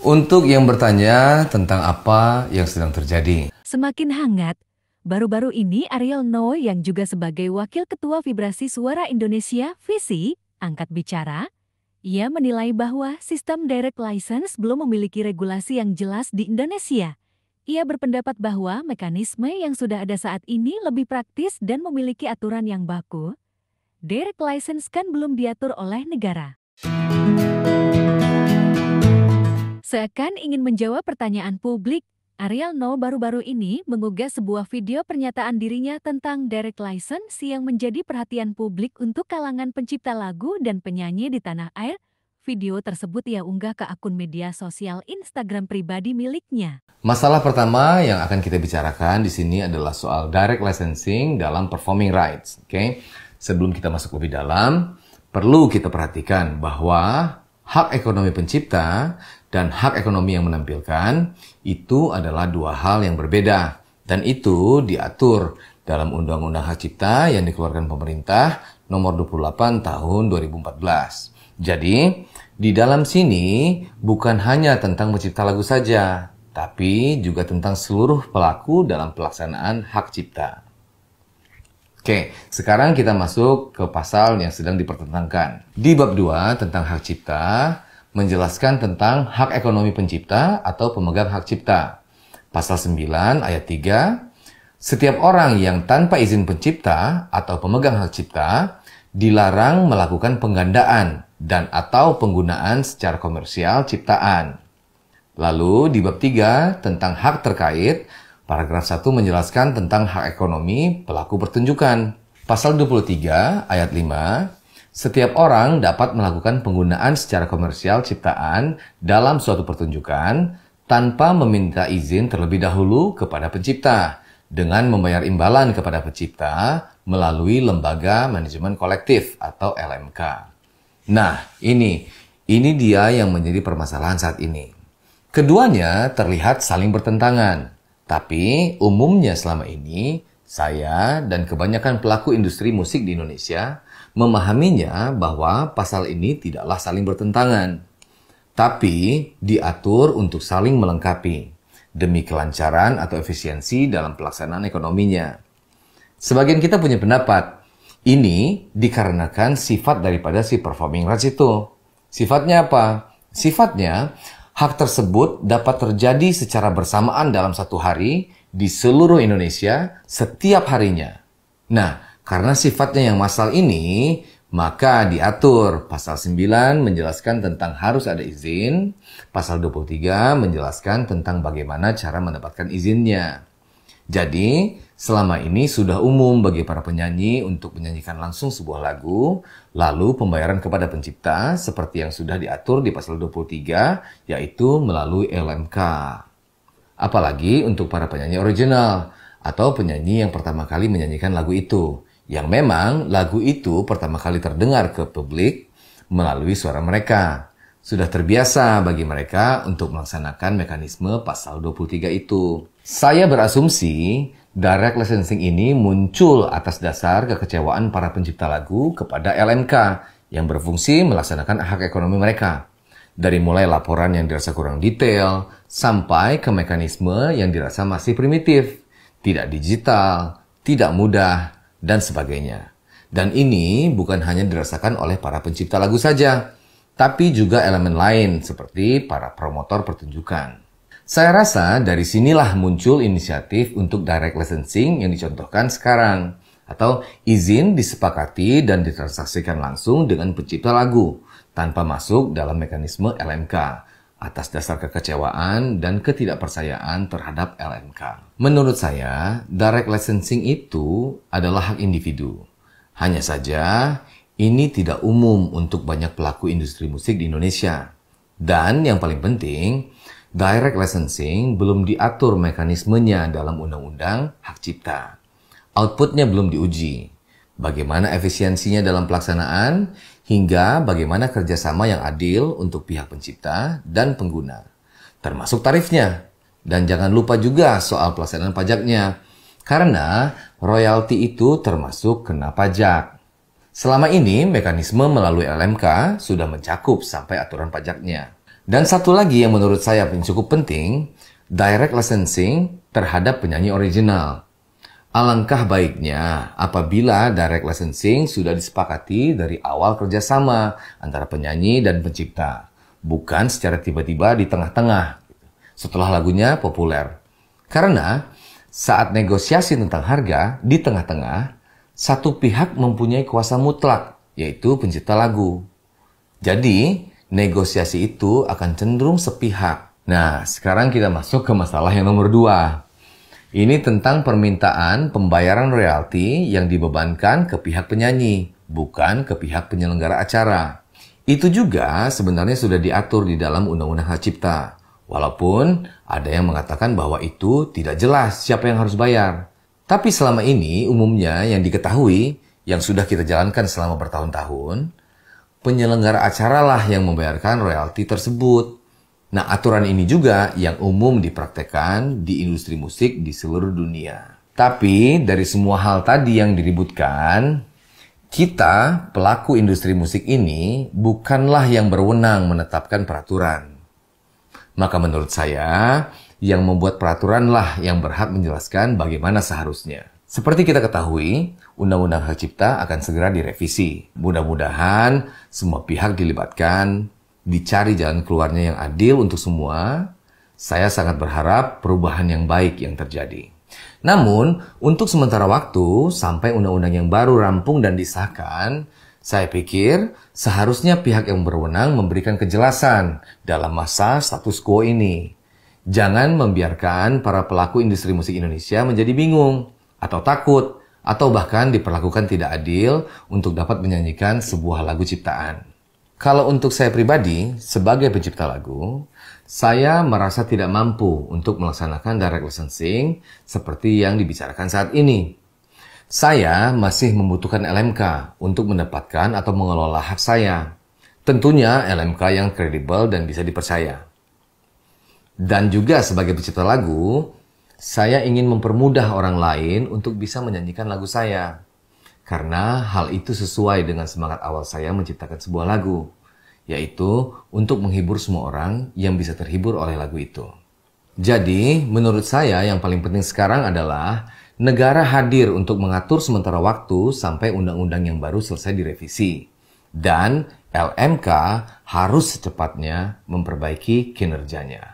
Untuk yang bertanya tentang apa yang sedang terjadi. Semakin hangat, baru-baru ini Ariel Noah yang juga sebagai Wakil Ketua Vibrasi Suara Indonesia, VISI, angkat bicara. Ia menilai bahwa sistem direct license belum memiliki regulasi yang jelas di Indonesia. Ia berpendapat bahwa mekanisme yang sudah ada saat ini lebih praktis dan memiliki aturan yang baku. Direct license kan belum diatur oleh negara. Seakan ingin menjawab pertanyaan publik, Ariel Noah baru-baru ini mengunggah sebuah video pernyataan dirinya tentang direct license yang menjadi perhatian publik untuk kalangan pencipta lagu dan penyanyi di tanah air. Video tersebut ia unggah ke akun media sosial Instagram pribadi miliknya. Masalah pertama yang akan kita bicarakan di sini adalah soal direct licensing dalam performing rights. Oke? Sebelum kita masuk lebih dalam, perlu kita perhatikan bahwa hak ekonomi pencipta dan hak ekonomi yang menampilkan itu adalah dua hal yang berbeda. Dan itu diatur dalam Undang-Undang Hak Cipta yang dikeluarkan pemerintah nomor 28 tahun 2014. Jadi, di dalam sini bukan hanya tentang pencipta lagu saja, tapi juga tentang seluruh pelaku dalam pelaksanaan hak cipta. Oke, sekarang kita masuk ke pasal yang sedang dipertentangkan. Di bab 2 tentang hak cipta, menjelaskan tentang hak ekonomi pencipta atau pemegang hak cipta. Pasal 9 ayat 3, setiap orang yang tanpa izin pencipta atau pemegang hak cipta dilarang melakukan penggandaan dan atau penggunaan secara komersial ciptaan. Lalu di bab 3 tentang hak terkait, paragraf 1 menjelaskan tentang hak ekonomi pelaku pertunjukan. Pasal 23 ayat 5, setiap orang dapat melakukan penggunaan secara komersial ciptaan dalam suatu pertunjukan tanpa meminta izin terlebih dahulu kepada pencipta dengan membayar imbalan kepada pencipta melalui lembaga manajemen kolektif atau LMK. Nah, ini dia yang menjadi permasalahan saat ini. Keduanya terlihat saling bertentangan, tapi umumnya selama ini saya dan kebanyakan pelaku industri musik di Indonesia memahaminya bahwa pasal ini tidaklah saling bertentangan, tapi diatur untuk saling melengkapi demi kelancaran atau efisiensi dalam pelaksanaan ekonominya. Sebagian kita punya pendapat, ini dikarenakan sifat daripada si performing rights itu. Sifatnya apa? Sifatnya, hak tersebut dapat terjadi secara bersamaan dalam satu hari di seluruh Indonesia setiap harinya. Nah, karena sifatnya yang massal ini, maka diatur pasal 9 menjelaskan tentang harus ada izin, pasal 23 menjelaskan tentang bagaimana cara mendapatkan izinnya. Jadi, selama ini sudah umum bagi para penyanyi untuk menyanyikan langsung sebuah lagu, lalu pembayaran kepada pencipta seperti yang sudah diatur di pasal 23, yaitu melalui LMK. Apalagi untuk para penyanyi original atau penyanyi yang pertama kali menyanyikan lagu itu, yang memang lagu itu pertama kali terdengar ke publik melalui suara mereka. Sudah terbiasa bagi mereka untuk melaksanakan mekanisme pasal 23 itu. Saya berasumsi direct licensing ini muncul atas dasar kekecewaan para pencipta lagu kepada LMK yang berfungsi melaksanakan hak ekonomi mereka. Dari mulai laporan yang dirasa kurang detail, sampai ke mekanisme yang dirasa masih primitif, tidak digital, tidak mudah, dan sebagainya. Dan ini bukan hanya dirasakan oleh para pencipta lagu saja, tapi juga elemen lain seperti para promotor pertunjukan. Saya rasa dari sinilah muncul inisiatif untuk direct licensing yang dicontohkan sekarang, atau izin disepakati dan ditransaksikan langsung dengan pencipta lagu, tanpa masuk dalam mekanisme LMK, atas dasar kekecewaan dan ketidakpercayaan terhadap LMK. Menurut saya, direct licensing itu adalah hak individu. Hanya saja, ini tidak umum untuk banyak pelaku industri musik di Indonesia. Dan yang paling penting, direct licensing belum diatur mekanismenya dalam Undang-Undang Hak Cipta. Outputnya belum diuji. Bagaimana efisiensinya dalam pelaksanaan, hingga bagaimana kerjasama yang adil untuk pihak pencipta dan pengguna. Termasuk tarifnya. Dan jangan lupa juga soal pelaksanaan pajaknya. Karena royalti itu termasuk kena pajak. Selama ini, mekanisme melalui LMK sudah mencakup sampai aturan pajaknya. Dan satu lagi yang menurut saya cukup penting, direct licensing terhadap penyanyi original. Alangkah baiknya apabila direct licensing sudah disepakati dari awal kerjasama antara penyanyi dan pencipta, bukan secara tiba-tiba di tengah-tengah setelah lagunya populer. Karena saat negosiasi tentang harga di tengah-tengah, satu pihak mempunyai kuasa mutlak, yaitu pencipta lagu. Jadi, negosiasi itu akan cenderung sepihak. Nah, sekarang kita masuk ke masalah yang nomor 2. Ini tentang permintaan pembayaran royalti yang dibebankan ke pihak penyanyi, bukan ke pihak penyelenggara acara. Itu juga sebenarnya sudah diatur di dalam Undang-Undang Hak Cipta. Walaupun ada yang mengatakan bahwa itu tidak jelas siapa yang harus bayar. Tapi selama ini umumnya yang diketahui, yang sudah kita jalankan selama bertahun-tahun, penyelenggara acara lah yang membayarkan royalti tersebut. Nah, aturan ini juga yang umum dipraktekkan di industri musik di seluruh dunia. Tapi dari semua hal tadi yang diributkan, kita, pelaku industri musik ini, bukanlah yang berwenang menetapkan peraturan. Maka menurut saya, yang membuat peraturanlah yang berhak menjelaskan bagaimana seharusnya. Seperti kita ketahui, Undang-Undang Hak Cipta akan segera direvisi. Mudah-mudahan semua pihak dilibatkan, dicari jalan keluarnya yang adil untuk semua. Saya sangat berharap perubahan yang baik yang terjadi. Namun, untuk sementara waktu, sampai undang-undang yang baru rampung dan disahkan, saya pikir seharusnya pihak yang berwenang memberikan kejelasan dalam masa status quo ini. Jangan membiarkan para pelaku industri musik Indonesia menjadi bingung, atau takut, atau bahkan diperlakukan tidak adil untuk dapat menyanyikan sebuah lagu ciptaan. Kalau untuk saya pribadi, sebagai pencipta lagu, saya merasa tidak mampu untuk melaksanakan direct licensing seperti yang dibicarakan saat ini. Saya masih membutuhkan LMK untuk mendapatkan atau mengelola hak saya. Tentunya LMK yang kredibel dan bisa dipercaya. Dan juga sebagai pencipta lagu, saya ingin mempermudah orang lain untuk bisa menyanyikan lagu saya. Karena hal itu sesuai dengan semangat awal saya menciptakan sebuah lagu, yaitu untuk menghibur semua orang yang bisa terhibur oleh lagu itu. Jadi, menurut saya yang paling penting sekarang adalah negara hadir untuk mengatur sementara waktu sampai undang-undang yang baru selesai direvisi. Dan LMK harus secepatnya memperbaiki kinerjanya.